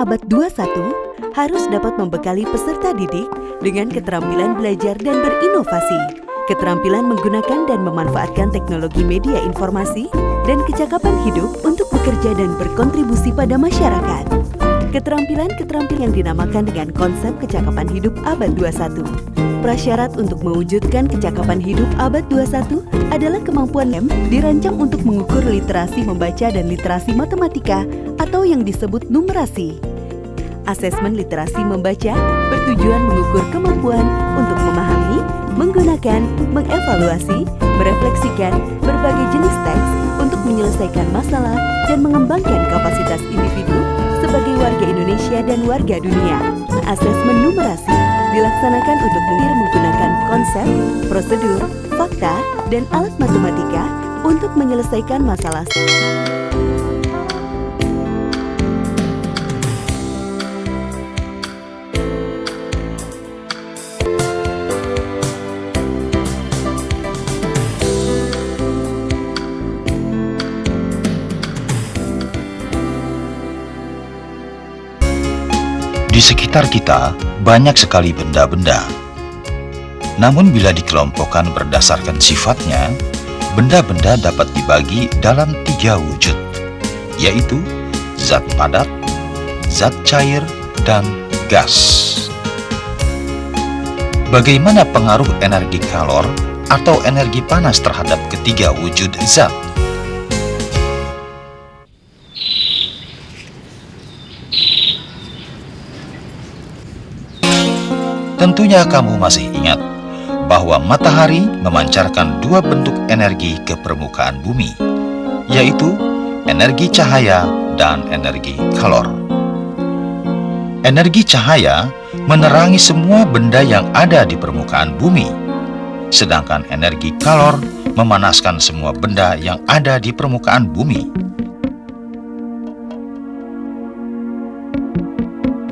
abad 21 harus dapat membekali peserta didik dengan keterampilan belajar dan berinovasi, keterampilan menggunakan dan memanfaatkan teknologi media informasi, dan kecakapan hidup untuk bekerja dan berkontribusi pada masyarakat. Keterampilan-keterampilan yang dinamakan dengan konsep kecakapan hidup abad 21. Prasyarat untuk mewujudkan kecakapan hidup abad 21 adalah kemampuan yang dirancang untuk mengukur literasi membaca dan literasi matematika atau yang disebut numerasi. Asesmen literasi membaca bertujuan mengukur kemampuan untuk memahami, menggunakan, mengevaluasi, merefleksikan berbagai jenis teks untuk menyelesaikan masalah dan mengembangkan kapasitas individu sebagai warga Indonesia dan warga dunia. Asesmen numerasi dilaksanakan untuk menggunakan konsep, prosedur, fakta, dan alat matematika untuk menyelesaikan masalah. Di sekitar kita banyak sekali benda-benda. Namun bila dikelompokkan berdasarkan sifatnya, benda-benda dapat dibagi dalam 3 wujud, yaitu zat padat, zat cair, dan gas. Bagaimana pengaruh energi kalor atau energi panas terhadap ketiga wujud zat? Tentunya kamu masih ingat bahwa matahari memancarkan 2 bentuk energi ke permukaan bumi, yaitu energi cahaya dan energi kalor. Energi cahaya menerangi semua benda yang ada di permukaan bumi, sedangkan energi kalor memanaskan semua benda yang ada di permukaan bumi.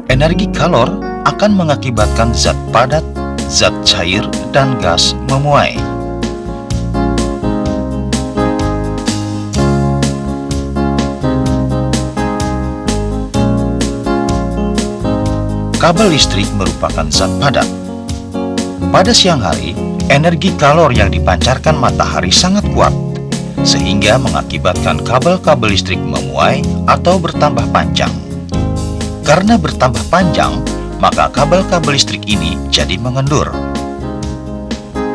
Energi kalor akan mengakibatkan zat padat, zat cair, dan gas memuai. Kabel listrik merupakan zat padat. Pada siang hari, energi kalor yang dipancarkan matahari sangat kuat, sehingga mengakibatkan kabel-kabel listrik memuai atau bertambah panjang. Karena bertambah panjang, maka kabel-kabel listrik ini jadi mengendur.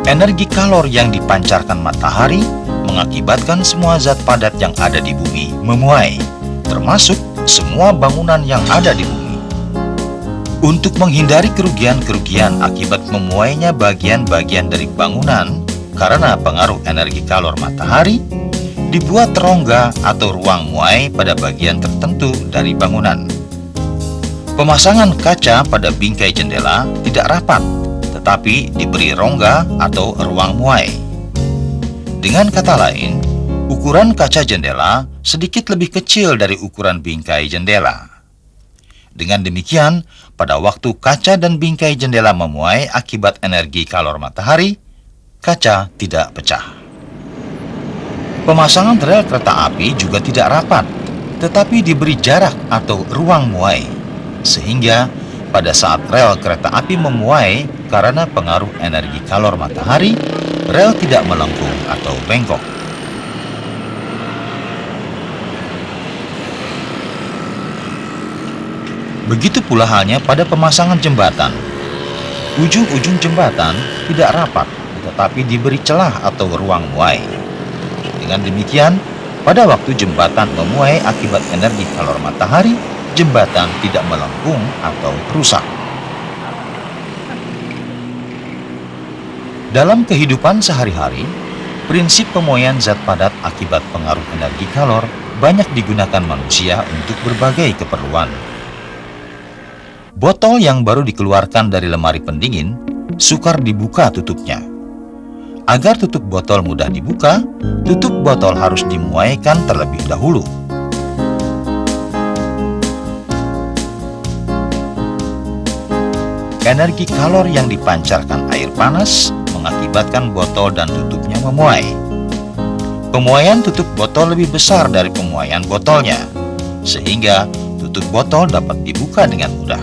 Energi kalor yang dipancarkan matahari mengakibatkan semua zat padat yang ada di bumi memuai, termasuk semua bangunan yang ada di bumi. Untuk menghindari kerugian-kerugian akibat memuainya bagian-bagian dari bangunan karena pengaruh energi kalor matahari, dibuat rongga atau ruang muai pada bagian tertentu dari bangunan. Pemasangan kaca pada bingkai jendela tidak rapat, tetapi diberi rongga atau ruang muai. Dengan kata lain, ukuran kaca jendela sedikit lebih kecil dari ukuran bingkai jendela. Dengan demikian, pada waktu kaca dan bingkai jendela memuai akibat energi kalor matahari, kaca tidak pecah. Pemasangan rel kereta api juga tidak rapat, tetapi diberi jarak atau ruang muai, sehingga pada saat rel kereta api memuai karena pengaruh energi kalor matahari, rel tidak melengkung atau bengkok. Begitu pula halnya pada pemasangan jembatan. Ujung-ujung jembatan tidak rapat, tetapi diberi celah atau ruang muai. Dengan demikian, pada waktu jembatan memuai akibat energi kalor matahari, jembatan tidak melengkung atau rusak. Dalam kehidupan sehari-hari, prinsip pemuaian zat padat akibat pengaruh energi kalor banyak digunakan manusia untuk berbagai keperluan. Botol yang baru dikeluarkan dari lemari pendingin sukar dibuka tutupnya. Agar tutup botol mudah dibuka, tutup botol harus dimuaikan terlebih dahulu. Energi kalor yang dipancarkan air panas mengakibatkan botol dan tutupnya memuai. Pemuaian tutup botol lebih besar dari pemuaian botolnya, sehingga tutup botol dapat dibuka dengan mudah.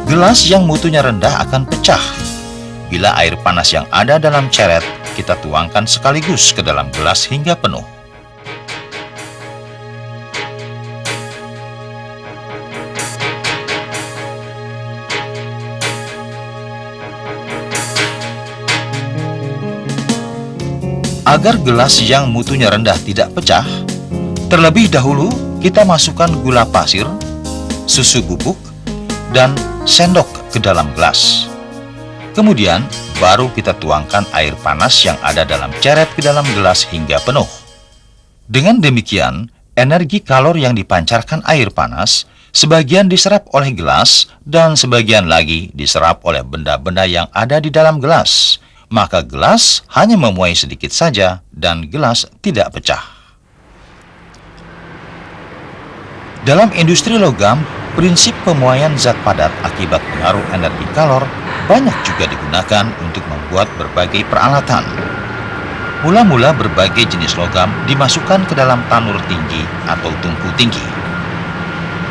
Gelas yang mutunya rendah akan pecah bila air panas yang ada dalam ceret kita tuangkan sekaligus ke dalam gelas hingga penuh. Agar gelas yang mutunya rendah tidak pecah, terlebih dahulu kita masukkan gula pasir, susu bubuk, dan sendok ke dalam gelas. Kemudian baru kita tuangkan air panas yang ada dalam ceret ke dalam gelas hingga penuh. Dengan demikian, energi kalor yang dipancarkan air panas sebagian diserap oleh gelas dan sebagian lagi diserap oleh benda-benda yang ada di dalam gelas. Maka gelas hanya memuai sedikit saja dan gelas tidak pecah. Dalam industri logam, prinsip pemuaian zat padat akibat pengaruh energi kalor banyak juga digunakan untuk membuat berbagai peralatan. Mula-mula berbagai jenis logam dimasukkan ke dalam tanur tinggi atau tungku tinggi.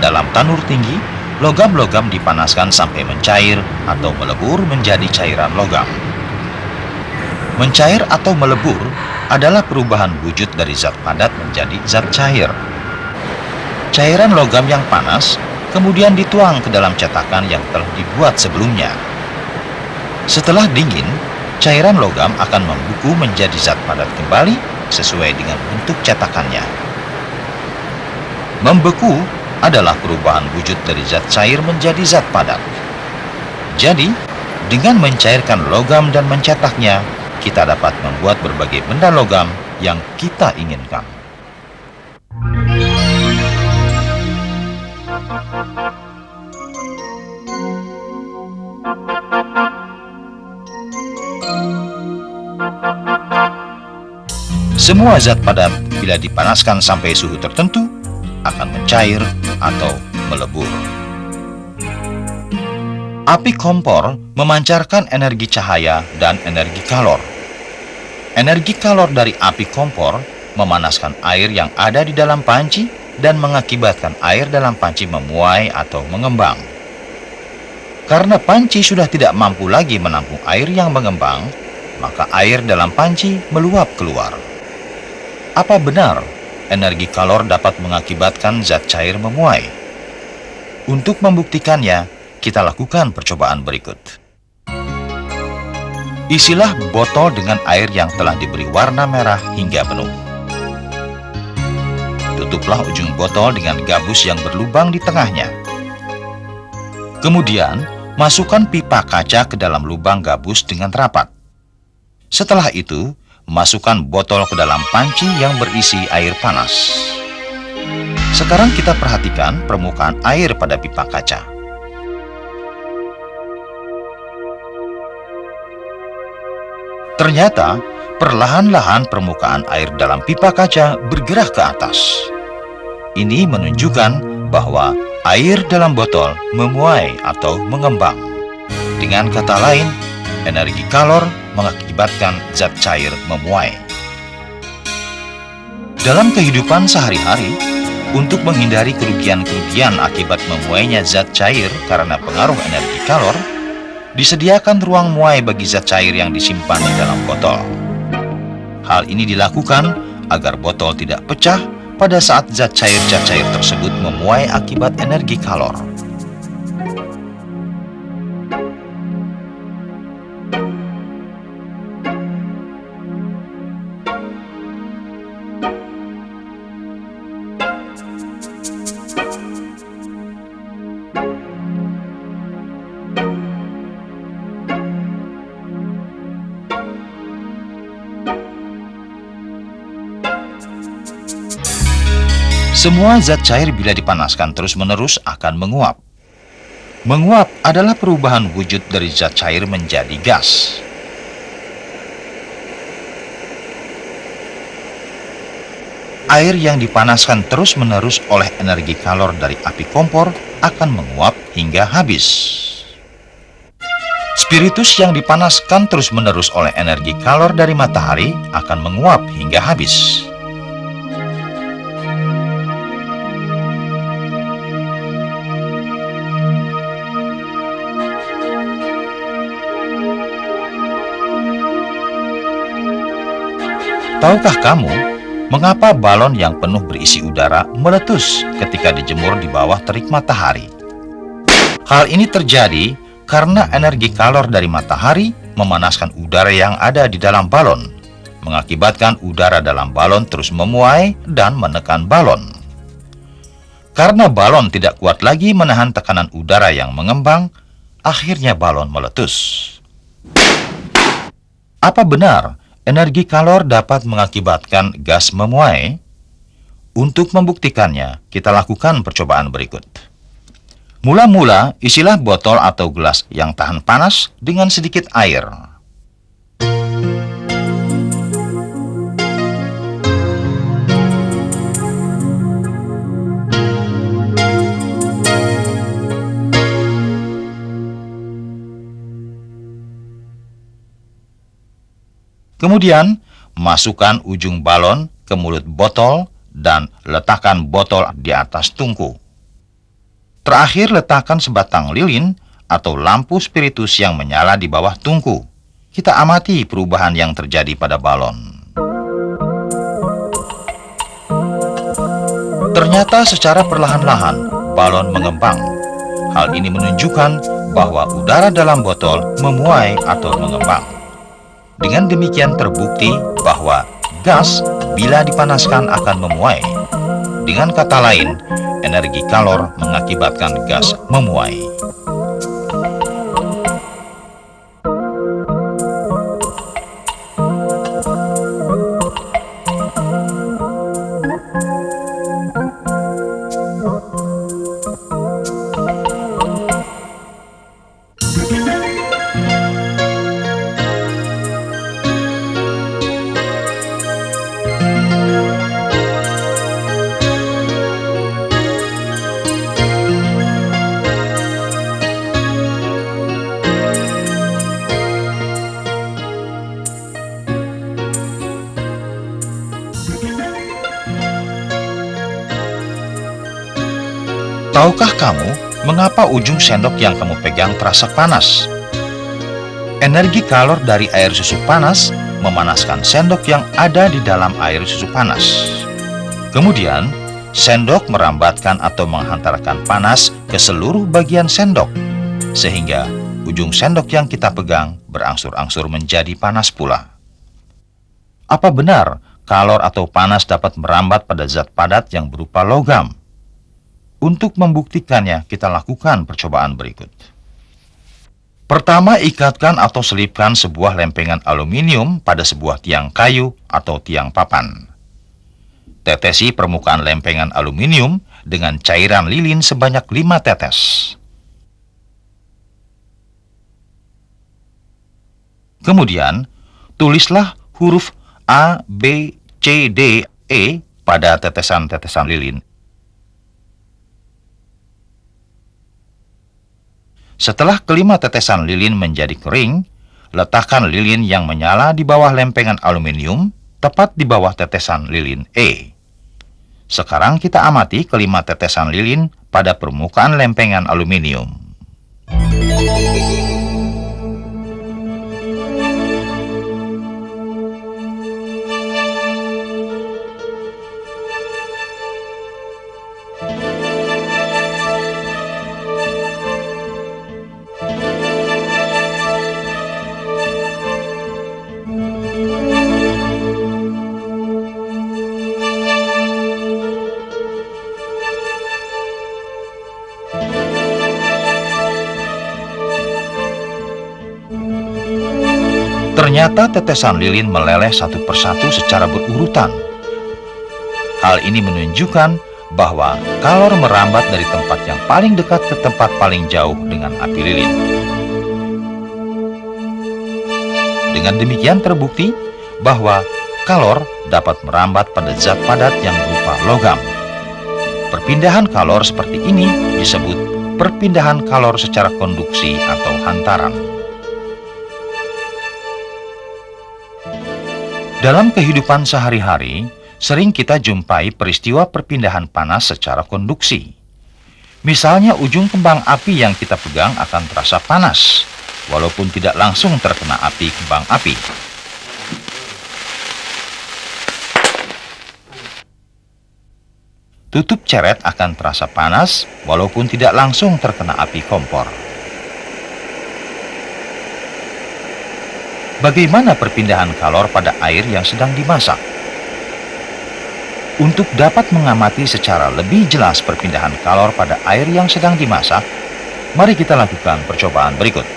Dalam tanur tinggi, logam-logam dipanaskan sampai mencair atau melebur menjadi cairan logam. Mencair atau melebur adalah perubahan wujud dari zat padat menjadi zat cair. Cairan logam yang panas kemudian dituang ke dalam cetakan yang telah dibuat sebelumnya. Setelah dingin, cairan logam akan membeku menjadi zat padat kembali sesuai dengan bentuk cetakannya. Membeku adalah perubahan wujud dari zat cair menjadi zat padat. Jadi, dengan mencairkan logam dan mencetaknya, kita dapat membuat berbagai benda logam yang kita inginkan. Semua zat padat bila dipanaskan sampai suhu tertentu akan mencair atau melebur. Api kompor memancarkan energi cahaya dan energi kalor. Energi kalor dari api kompor memanaskan air yang ada di dalam panci dan mengakibatkan air dalam panci memuai atau mengembang. Karena panci sudah tidak mampu lagi menampung air yang mengembang, maka air dalam panci meluap keluar. Apa benar energi kalor dapat mengakibatkan zat cair memuai? Untuk membuktikannya, kita lakukan percobaan berikut. Isilah botol dengan air yang telah diberi warna merah hingga penuh. Tutuplah ujung botol dengan gabus yang berlubang di tengahnya. Kemudian, masukkan pipa kaca ke dalam lubang gabus dengan rapat. Setelah itu, masukkan botol ke dalam panci yang berisi air panas. Sekarang kita perhatikan permukaan air pada pipa kaca. Ternyata, perlahan-lahan permukaan air dalam pipa kaca bergerak ke atas. Ini menunjukkan bahwa air dalam botol memuai atau mengembang. Dengan kata lain, energi kalor mengakibatkan zat cair memuai. Dalam kehidupan sehari-hari, untuk menghindari kerugian-kerugian akibat memuainya zat cair karena pengaruh energi kalor, disediakan ruang muai bagi zat cair yang disimpan di dalam botol. Hal ini dilakukan agar botol tidak pecah pada saat zat cair tersebut memuai akibat energi kalor. Semua zat cair bila dipanaskan terus-menerus akan menguap. Menguap adalah perubahan wujud dari zat cair menjadi gas. Air yang dipanaskan terus-menerus oleh energi kalor dari api kompor akan menguap hingga habis. Spiritus yang dipanaskan terus-menerus oleh energi kalor dari matahari akan menguap hingga habis. Tahukah kamu mengapa balon yang penuh berisi udara meletus ketika dijemur di bawah terik matahari? Hal ini terjadi karena energi kalor dari matahari memanaskan udara yang ada di dalam balon, mengakibatkan udara dalam balon terus memuai dan menekan balon. Karena balon tidak kuat lagi menahan tekanan udara yang mengembang, akhirnya balon meletus. Apa benar energi kalor dapat mengakibatkan gas memuai? Untuk membuktikannya, kita lakukan percobaan berikut. Mula-mula, isilah botol atau gelas yang tahan panas dengan sedikit air. Kemudian, masukkan ujung balon ke mulut botol dan letakkan botol di atas tungku. Terakhir, letakkan sebatang lilin atau lampu spiritus yang menyala di bawah tungku. Kita amati perubahan yang terjadi pada balon. Ternyata secara perlahan-lahan, balon mengembang. Hal ini menunjukkan bahwa udara dalam botol memuai atau mengembang. Dengan demikian terbukti bahwa gas bila dipanaskan akan memuai. Dengan kata lain, energi kalor mengakibatkan gas memuai. Tahukah kamu mengapa ujung sendok yang kamu pegang terasa panas? Energi kalor dari air susu panas memanaskan sendok yang ada di dalam air susu panas. Kemudian, sendok merambatkan atau menghantarkan panas ke seluruh bagian sendok, sehingga ujung sendok yang kita pegang berangsur-angsur menjadi panas pula. Apa benar kalor atau panas dapat merambat pada zat padat yang berupa logam? Untuk membuktikannya, kita lakukan percobaan berikut. Pertama, ikatkan atau selipkan sebuah lempengan aluminium pada sebuah tiang kayu atau tiang papan. Tetesi permukaan lempengan aluminium dengan cairan lilin sebanyak 5 tetes. Kemudian, tulislah huruf A, B, C, D, E pada tetesan-tetesan lilin. Setelah kelima tetesan lilin menjadi kering, letakkan lilin yang menyala di bawah lempengan aluminium, tepat di bawah tetesan lilin E. Sekarang kita amati kelima tetesan lilin pada permukaan lempengan aluminium. Ternyata tetesan lilin meleleh satu persatu secara berurutan. Hal ini menunjukkan bahwa kalor merambat dari tempat yang paling dekat ke tempat paling jauh dengan api lilin. Dengan demikian terbukti bahwa kalor dapat merambat pada zat padat yang berupa logam. Perpindahan kalor seperti ini disebut perpindahan kalor secara konduksi atau hantaran. Dalam kehidupan sehari-hari, sering kita jumpai peristiwa perpindahan panas secara konduksi. Misalnya ujung kembang api yang kita pegang akan terasa panas, walaupun tidak langsung terkena api kembang api. Tutup ceret akan terasa panas, walaupun tidak langsung terkena api kompor. Bagaimana perpindahan kalor pada air yang sedang dimasak? Untuk dapat mengamati secara lebih jelas perpindahan kalor pada air yang sedang dimasak, mari kita lakukan percobaan berikut.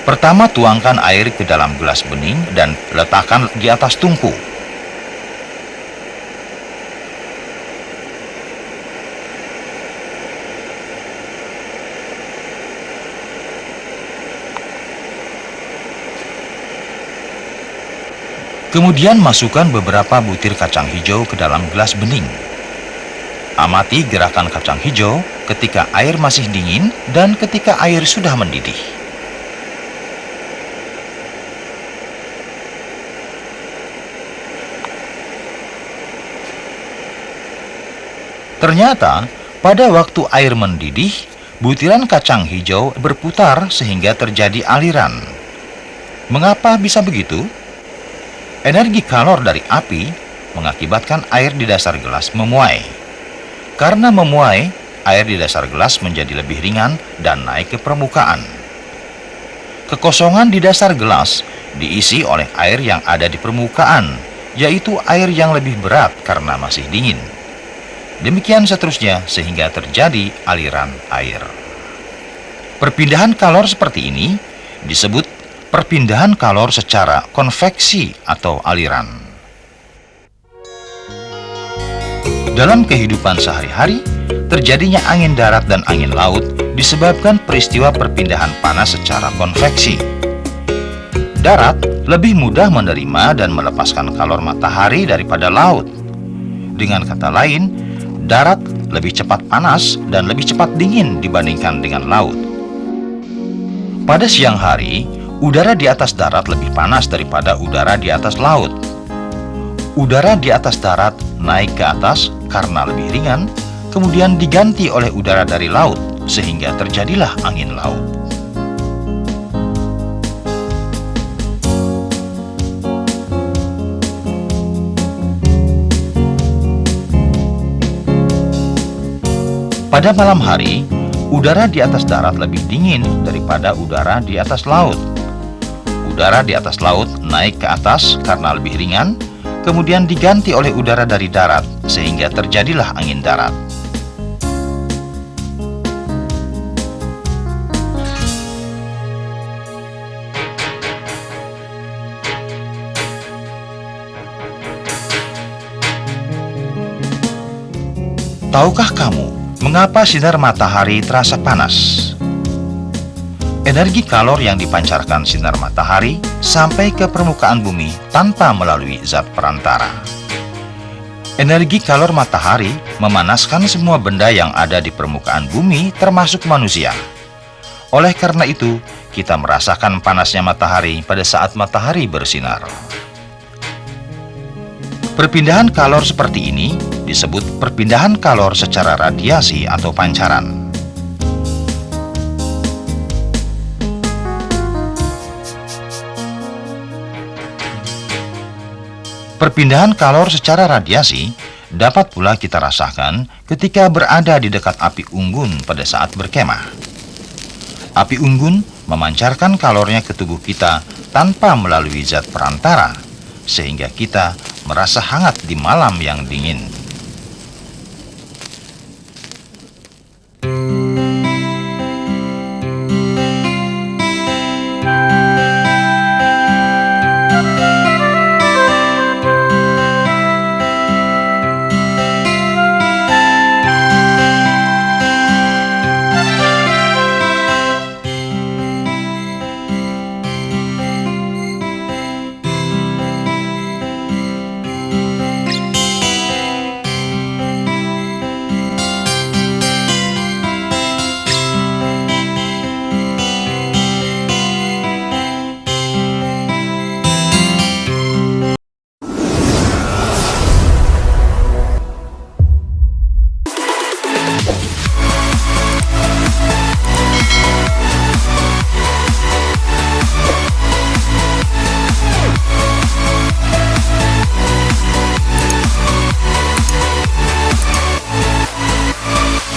Pertama, tuangkan air ke dalam gelas bening dan letakkan di atas tungku. Kemudian masukkan beberapa butir kacang hijau ke dalam gelas bening. Amati gerakan kacang hijau ketika air masih dingin dan ketika air sudah mendidih. Ternyata, pada waktu air mendidih, butiran kacang hijau berputar sehingga terjadi aliran. Mengapa bisa begitu? Energi kalor dari api mengakibatkan air di dasar gelas memuai. Karena memuai, air di dasar gelas menjadi lebih ringan dan naik ke permukaan. Kekosongan di dasar gelas diisi oleh air yang ada di permukaan, yaitu air yang lebih berat karena masih dingin. Demikian seterusnya sehingga terjadi aliran air. Perpindahan kalor seperti ini disebut perpindahan kalor secara konveksi atau aliran. Dalam kehidupan sehari-hari, terjadinya angin darat dan angin laut disebabkan peristiwa perpindahan panas secara konveksi. Darat lebih mudah menerima dan melepaskan kalor matahari daripada laut. Dengan kata lain, darat lebih cepat panas dan lebih cepat dingin dibandingkan dengan laut. Pada siang hari, udara di atas darat lebih panas daripada udara di atas laut. Udara di atas darat naik ke atas karena lebih ringan, kemudian diganti oleh udara dari laut, sehingga terjadilah angin laut. Pada malam hari, udara di atas darat lebih dingin daripada udara di atas laut. Udara di atas laut naik ke atas karena lebih ringan, kemudian diganti oleh udara dari darat, sehingga terjadilah angin darat. Tahukah kamu mengapa sinar matahari terasa panas? Energi kalor yang dipancarkan sinar matahari sampai ke permukaan bumi tanpa melalui zat perantara. Energi kalor matahari memanaskan semua benda yang ada di permukaan bumi termasuk manusia. Oleh karena itu, kita merasakan panasnya matahari pada saat matahari bersinar. Perpindahan kalor seperti ini disebut perpindahan kalor secara radiasi atau pancaran. Perpindahan kalor secara radiasi dapat pula kita rasakan ketika berada di dekat api unggun pada saat berkemah. Api unggun memancarkan kalornya ke tubuh kita tanpa melalui zat perantara, sehingga kita merasa hangat di malam yang dingin.